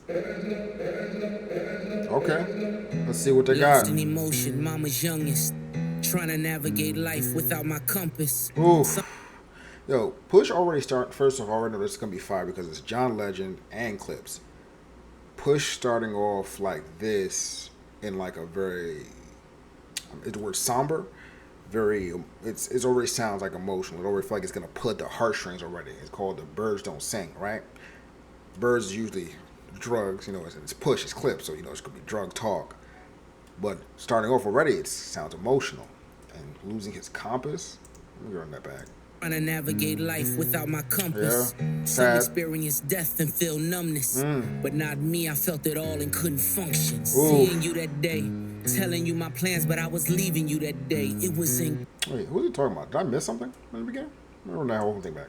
Okay. Let's see what they got. Lost in emotion, mama's youngest. Trying to navigate life without my compass. Oof. Yo, Push already start. First of all, I already know this is gonna be fire because it's John Legend and Clipse. Push starting off like this in like a very, the word somber, very. It's already sounds like emotional. It already feel like it's gonna pull at the heartstrings already. It's called the Birds Don't Sing, right? Birds is usually drugs. It's Push, it's Clipse, so it's gonna be drug talk. But starting off already, it sounds emotional, and losing his compass. Let me run that back. Trying to navigate life without my Yeah, compass. Some sad. experience death and feel numbness. But not me, I felt it all and couldn't function. Seeing you Oof. that day, telling you my plans, but I was leaving you that day. It was in. Wait, who's he talking about? Did I miss something in the beginning? Let me run that whole thing back.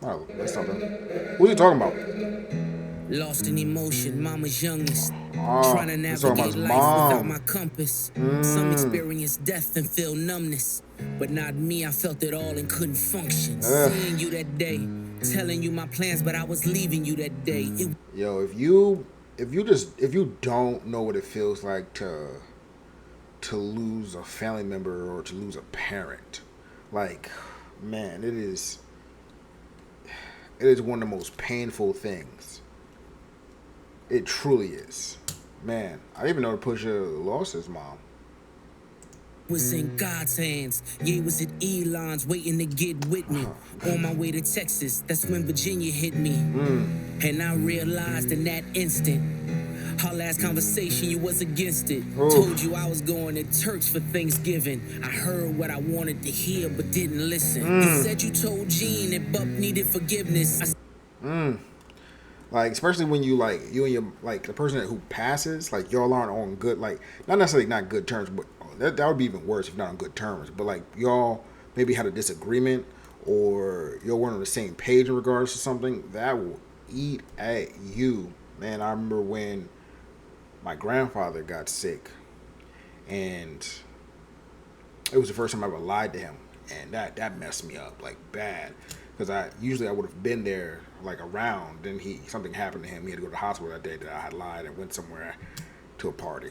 Oh, that's something. Who's he talking about? Lost in emotion, mama's youngest. Trying Ah, to he's talking about navigate his life without my mom. compass. Some experience death and feel numbness. But not me, I felt it all and couldn't function. Ugh. Seeing you that day, telling you my plans, but I was leaving you that day. Yo, if you don't know what it feels like to lose a family member or to lose a parent, like, man, it is one of the most painful things. It truly is. Man, I didn't even know Pusha lost his mom. Was in God's hands. Yeah, was at Elon's waiting to get with me. On my way to Texas, that's when Virginia hit me. And I realized in that instant, our last conversation, you was against it. Told Oof. you I was going to church for Thanksgiving. I heard what I wanted to hear, but didn't listen. You said you told Gene that Buck needed forgiveness. Like, especially when you and your, like, the person who passes, like, y'all aren't on good, like, not necessarily not good terms, but that would be even worse if not on good terms. But like, y'all maybe had a disagreement, or y'all weren't on the same page in regards to something, that will eat at you, man. I remember when my grandfather got sick, and it was the first time I ever lied to him, and that messed me up like bad, because I would have been there, like, around. Then something happened to him. He had to go to the hospital that day that I had lied and went somewhere to a party.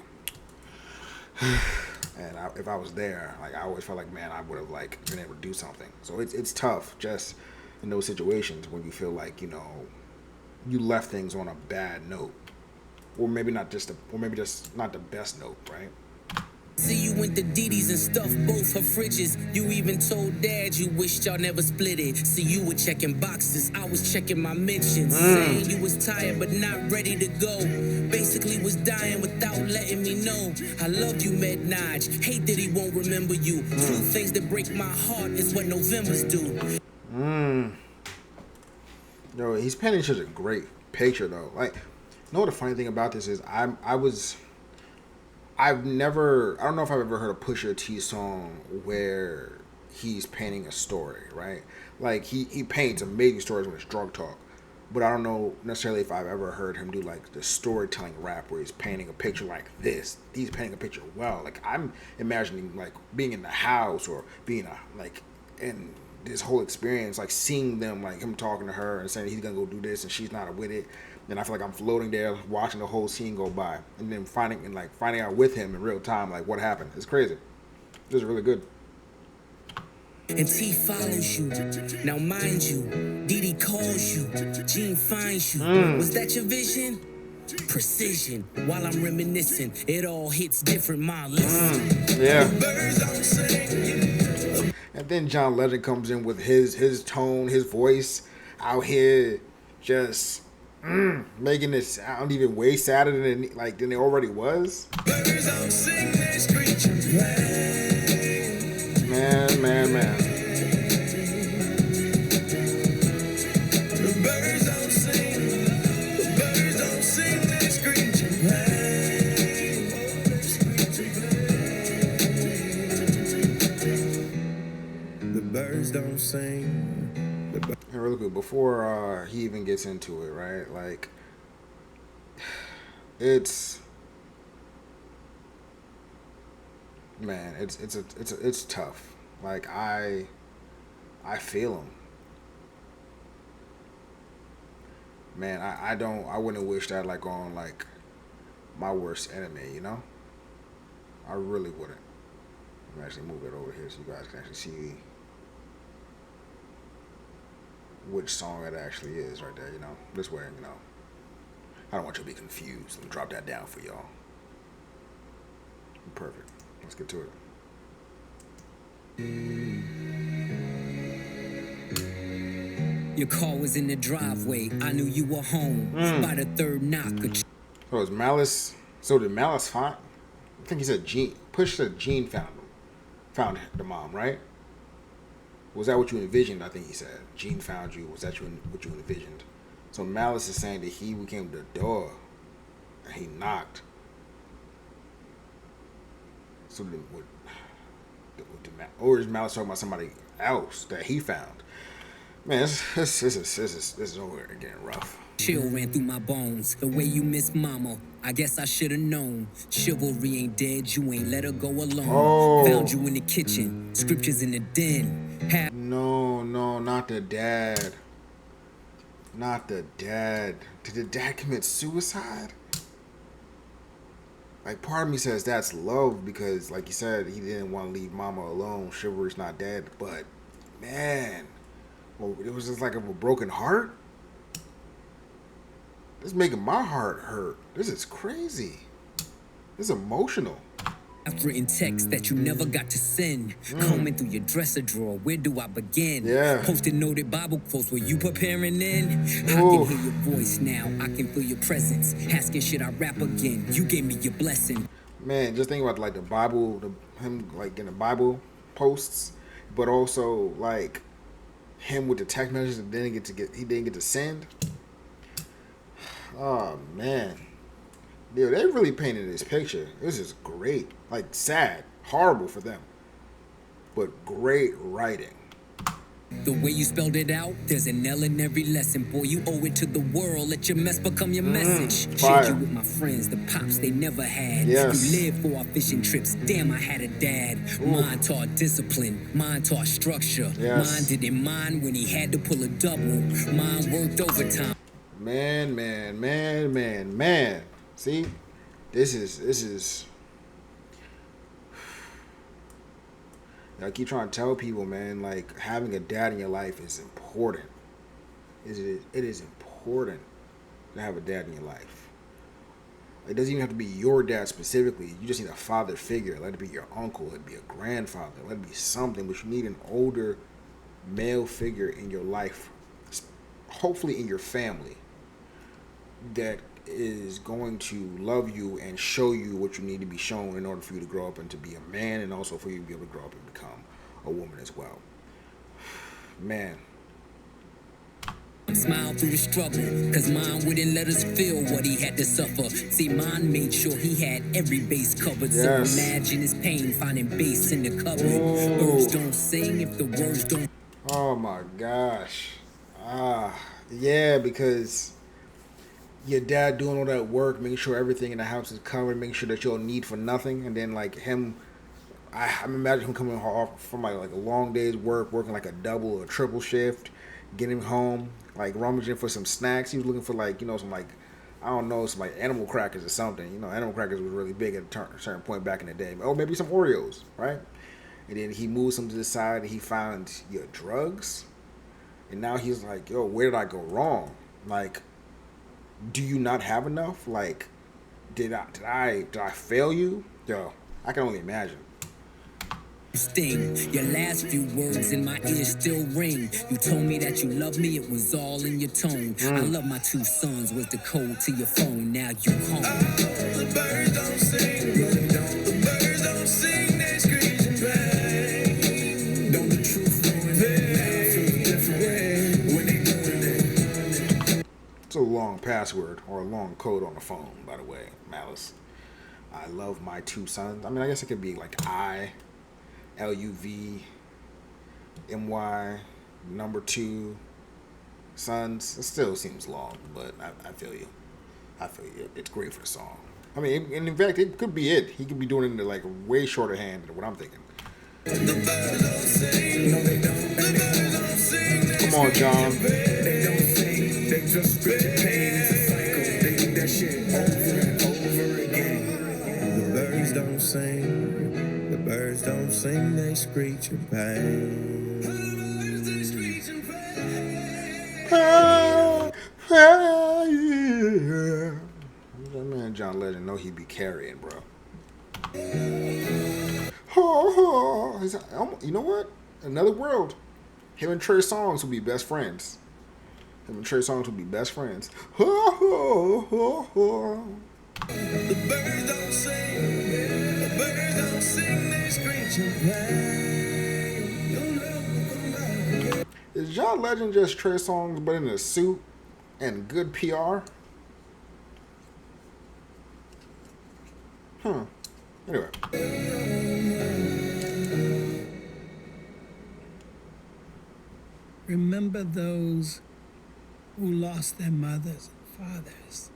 And if I was there, like, I always felt like, man, I would have, like, been able to do something. So it's tough just in those situations when you feel like, you left things on a bad note, or maybe just not the best note, right? See you went to Didi's and stuffed both her fridges. You even told Dad you wished y'all never split it. See, you were checking boxes, I was checking my mentions. Saying you was tired but not ready to go. Basically was dying without letting me know. I love you, Med Naj. Hate that he won't remember you. Two things that break my heart is what Novembers do. No, he's painting such a great picture though. Like, what the funny thing about this is, I don't know if I've ever heard a Pusha T song where he's painting a story, right? Like, he paints amazing stories when it's drug talk, but I don't know necessarily if I've ever heard him do like the storytelling rap where he's painting a picture like this. He's painting a picture well. Like, I'm imagining like being in the house, or being like in this whole experience, like seeing them, like him talking to her and saying he's gonna go do this and she's not with it. And I feel like I'm floating there watching the whole scene go by, and then finding out with him in real time like what happened. It's crazy. This is really good. And T follows you. Now mind you, Didi calls you. Gene finds you. Was that your vision? Precision. While I'm reminiscing, it all hits different. My listen. Yeah. And then John Legend comes in with his tone, his voice out here, just making it sound even way sadder than it already was. Man, man, man. The birds don't sing. And really quick, before he even gets into it, right? Like, it's man, it's tough. Like, I feel him. Man, I wouldn't wish that like on like my worst enemy, you know? I really wouldn't. Let me actually move it over here so you guys can actually see which song it actually is right there, you know? This way, you know. I don't want you to be confused. Let me drop that down for y'all. Perfect. Let's get to it. Your car was in the driveway. I knew you were home. By the third knock, So is Malice? So did Malice find? I think he said Gene. Push said Gene found the mom, right? Was that what you envisioned? I think he said Gene found you. Was that what you envisioned? So Malice is saying that he came to the door and he knocked. So then what? Or is Malice talking about somebody else that he found? Man, this is over getting rough. chill ran through my bones. The way you miss mama, I guess I should've known. Chivalry ain't dead, you ain't let her go alone. Oh. Found you in the kitchen, scriptures in the den. No, not the dad. Not the dad. Did the dad commit suicide? Like, part of me says that's love because, like you said, he didn't want to leave mama alone. Chivalry's not dead. But, man, well, it was just like of a broken heart. This is making my heart hurt. This is crazy. This is emotional. I've written texts that you never got to send. Combing through your dresser drawer, where do I begin? Yeah. Posted noted Bible quotes, were you preparing then? I can hear your voice now, I can feel your presence. Asking should I rap again? You gave me your blessing. Man, just think about like the Bible, him like in the Bible posts, but also like him with the text messages that he didn't get to send. Oh man. Dude, they really painted this picture. This is great. Like, sad. Horrible for them. But great writing. The way you spelled it out, there's an L in every lesson. Boy, you owe it to the world. Let your mess become your message. Fire. Shared you with my friends, the pops they never had. Yes. You lived for our fishing trips. Damn, I had a dad. Mine taught discipline. Mine taught structure. Yes. Mine didn't mind when he had to pull a double. Mine worked overtime. Man. See? This is I keep trying to tell people, man, like having a dad in your life is important. It is important to have a dad in your life. It doesn't even have to be your dad specifically. You just need a father figure. Let it be your uncle. Let it be a grandfather. Let it be something. But you need an older male figure in your life, hopefully in your family, that is going to love you and show you what you need to be shown in order for you to grow up and to be a man, and also for you to be able to grow up and become a woman as well. Man. Smile through the struggle, cause mine wouldn't let us feel what he had to suffer. See, mine made sure he had every base covered. Yes. So imagine his pain finding bass in the cupboard. Birds don't sing if the words don't. Oh my gosh. Yeah, because your dad doing all that work, making sure everything in the house is covered, making sure that you don't need for nothing, and then like him, I'm imagining him coming off from like a long day's work, working like a double or a triple shift, getting home, like rummaging for some snacks. He was looking for like, some like, I don't know, some like animal crackers or something. Animal crackers was really big at a certain point back in the day. Oh, maybe some Oreos, right? And then he moves them to the side and he found your drugs. And now he's like, yo, where did I go wrong? Like, do you not have enough? Like, did I fail you? Yo, I can only imagine. Sting. Your last few words in my ear still ring. You told me that you loved me, it was all in your tone. I love my 2 sons was the code to your phone. Now you home. The birds don't sing, the birds don't sing, they scream back. Don't the truth going feel different when they doing it. It's a long password or a long code on the phone, by the way, Malice. I love my 2 sons. I mean, I guess it could be like LUVMY, number 2 sons. It still seems long, but I feel you. It's great for the song. I mean, and in fact, it could be it. He could be doing it in like way shorter hand than what I'm thinking. Come on, John. that shit over and over again. The birds don't sing, the birds don't sing, they screech in pain. That man John Legend know he be carrying, bro. You know what? Another world. Him and Trey Songz will be best friends. Him and Trey Songz will be best friends. The birds don't sing. The birds don't sing. They screech and play. Is John Legend just Trey Songz but in a suit and good PR? Anyway. Remember those who lost their mothers and fathers.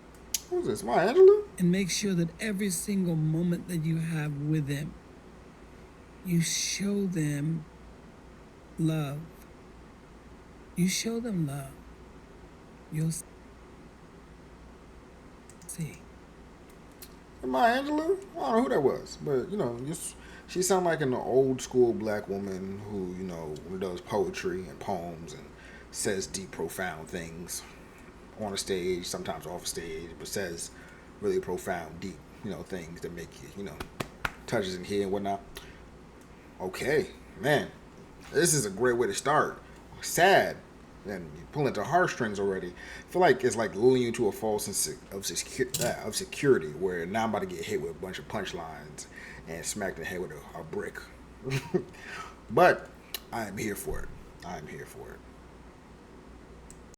Who's this? Maya Angelou? And make sure that every single moment that you have with them, you show them love. You show them love. You'll see. Maya Angelou? I don't know who that was, but she sounded like an old school black woman who does poetry and poems and says deep, profound things on a stage, sometimes off stage, but says really profound, deep, things that make you, touches in here and whatnot. Okay, man, this is a great way to start. Sad. And you pull into heartstrings already. I feel like it's like luring you to a false sense of security, where now I'm about to get hit with a bunch of punchlines and smacked in the head with a brick. But I am here for it. I am here for it.